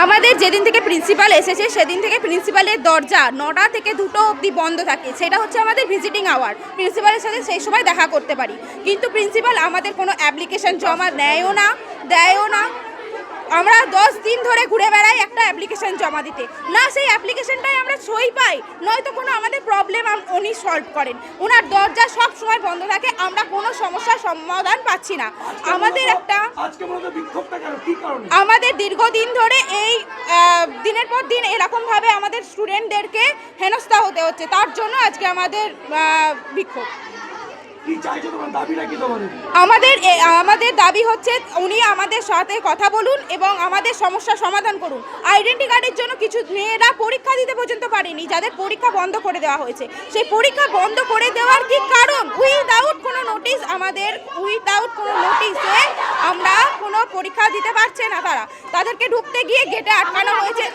আমাদের যেদিন থেকে প্রিন্সিপাল এসেছে সেদিন থেকে প্রিন্সিপালের দরজা 9টা থেকে 2টো অবধি বন্ধ থাকে। সেটা হচ্ছে আমাদের ভিজিটিং আওয়ার। প্রিন্সিপালের সাথে সেই সময় দেখা করতে পারি, কিন্তু প্রিন্সিপাল আমাদের কোনো অ্যাপ্লিকেশন জমা দেয়ও না। আমরা 10 দিন ধরে ঘুরে বেড়াই একটা অ্যাপ্লিকেশন জমা দিতে, না সেই অ্যাপ্লিকেশনটাই আমরা সই পাই, নয়তো কোনো আমাদের প্রবলেম উনি সলভ করেন। ওনার দরজা সব সময় বন্ধ থাকে, আমরা কোনো সমস্যার সমাধান পাচ্ছি না। আমাদের দীর্ঘদিন ধরে এই দিনের পর দিন এরকমভাবে আমাদের স্টুডেন্টদেরকে হেনস্থা হতে হচ্ছে, তার জন্য আজকে আমাদের বিক্ষোভ। আমাদের দাবি হচ্ছে উনি আমাদের সাথে কথা বলুন এবং আমাদের সমস্যার সমাধান করুন। আইডেন্টি কার্ডের জন্য কিছু মেয়েরা পরীক্ষা দিতে পর্যন্ত পারেনি, যাদের পরীক্ষা বন্ধ করে দেওয়া হয়েছে। সেই পরীক্ষা বন্ধ করে দেওয়ার কি কারণ? উইদাউট কোনো নোটিশ আমরা কোনো পরীক্ষা দিতে পারছে না। তাদেরকে ঢুকতে গিয়ে গেটে আটকানো হয়েছে,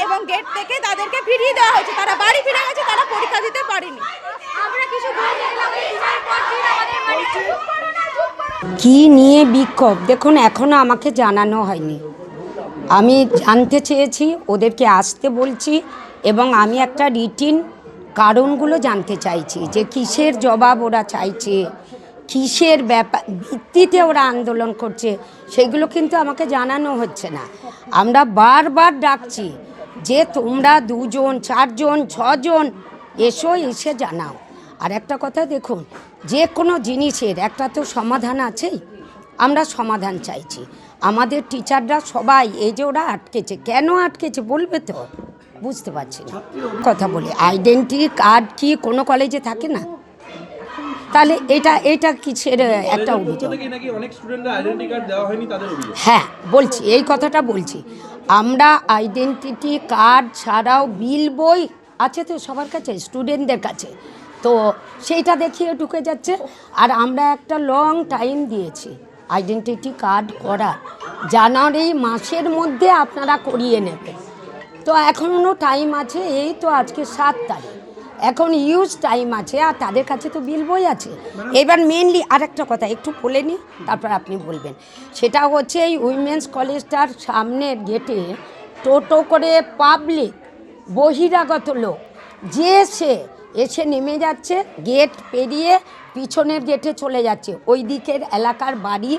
এবং গেট থেকে তাদেরকে ফিরিয়ে দেওয়া হয়েছে। তারা বাড়ি ফিরে গেছে, তারা পরীক্ষা দিতে পারেনি। কি নিয়ে বিক্ষোভ দেখুন, এখনো আমাকে জানানো হয়নি। আমি জানতে চেয়েছি, ওদেরকে আসতে বলছি, এবং আমি একটা রিটিন কারণগুলো জানতে চাইছি যে কিসের জবাব ওরা চাইছে, কিসের ভিত্তিতে ওরা আন্দোলন করছে, সেগুলো কিন্তু আমাকে জানানো হচ্ছে না। আমরা বারবার ডাকছি যে তোমরা 2 জন 4 জন 6 জন এসে জানাও। আর একটা কথা দেখুন, যে কোনো জিনিসের একটা তো সমাধান আছেই, আমরা সমাধান চাইছি। আমাদের টিচাররা সবাই এই যে ওরা আটকেছে, কেন আটকেছে বলবে তো, বুঝতে পারছি না। কথা বলি, আইডেন্টি কার্ড কি কোনো কলেজে থাকে না? তাহলে এটা কিসের একটা অভিযোগ? হ্যাঁ বলছি, এই কথাটা বলছি। আমরা আইডেন্টিটি কার্ড ছাড়াও বিল বই আছে তো সবার কাছে, স্টুডেন্টদের কাছে, তো সেইটা দেখিয়ে ঢুকে যাচ্ছে। আর আমরা একটা লং টাইম দিয়েছি আইডেন্টিটি কার্ড করার, জানুয়ারি মাসের মধ্যে আপনারা করিয়ে নেবেন। তো এখনও টাইম আছে, এই তো আজকে 7 তারিখ, এখন ইউজ টাইম আছে, আর তাদের কাছে তো বিল বই আছে। এবার মেনলি আর একটা কথা একটু বলে নিই, তারপর আপনি বলবেন। সেটা হচ্ছে এই উইমেন্স কলেজটার সামনের গেটে টোটো করে পাবলিক বহিরাগত লোক যে এসে নেমে যাচ্ছে, গেট পেরিয়ে পিছনের গেটে চলে যাচ্ছে। ওই দিকের এলাকার বাড়ি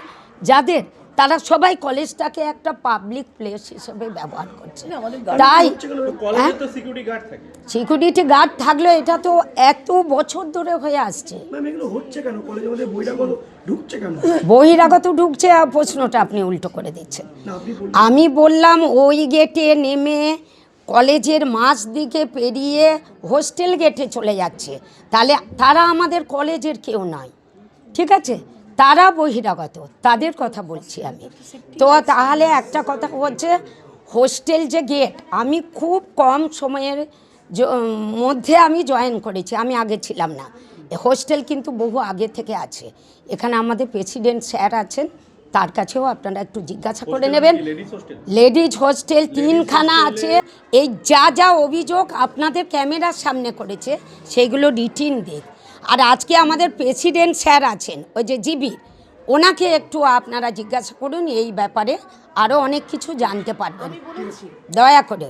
যাদের, তারা সবাই কলেজটাকে একটা পাবলিক প্লেস হিসেবে ব্যবহার করছে। তাই সিকিউরিটি গার্ড থাকলেও এটা তো এত বছর ধরে হয়ে আসছে। বহিরাগত ঢুকছে, প্রশ্নটা আপনি উল্টো করে দিচ্ছেন। আমি বললাম ওই গেটে নেমে কলেজের মাঝ দিকে পেরিয়ে হোস্টেল গেটে চলে যাচ্ছে, তাহলে তারা আমাদের কলেজের কেউ নয়, ঠিক আছে? তারা বহিরাগত, তাদের কথা বলছি আমি। তো তাহলে একটা কথা হচ্ছে, হোস্টেল যে গেট, আমি খুব কম সময়ের মধ্যে আমি জয়েন করেছি, আমি আগে ছিলাম না। হোস্টেল কিন্তু বহু আগে থেকে আছে। এখানে আমাদের প্রেসিডেন্ট স্যার আছেন, তার কাছেও আপনারা একটু জিজ্ঞাসা করে নেবেন। লেডিজ হোস্টেল 3খানা আছে। এই যা অভিযোগ আপনাদের ক্যামেরার সামনে করেছে সেইগুলো রিটিন দিক। আর আজকে আমাদের প্রেসিডেন্ট স্যার আছেন, ওই যে জিবি, ওনাকে একটু আপনারা জিজ্ঞাসা করুন এই ব্যাপারে, আরও অনেক কিছু জানতে পারবেন, দয়া করে।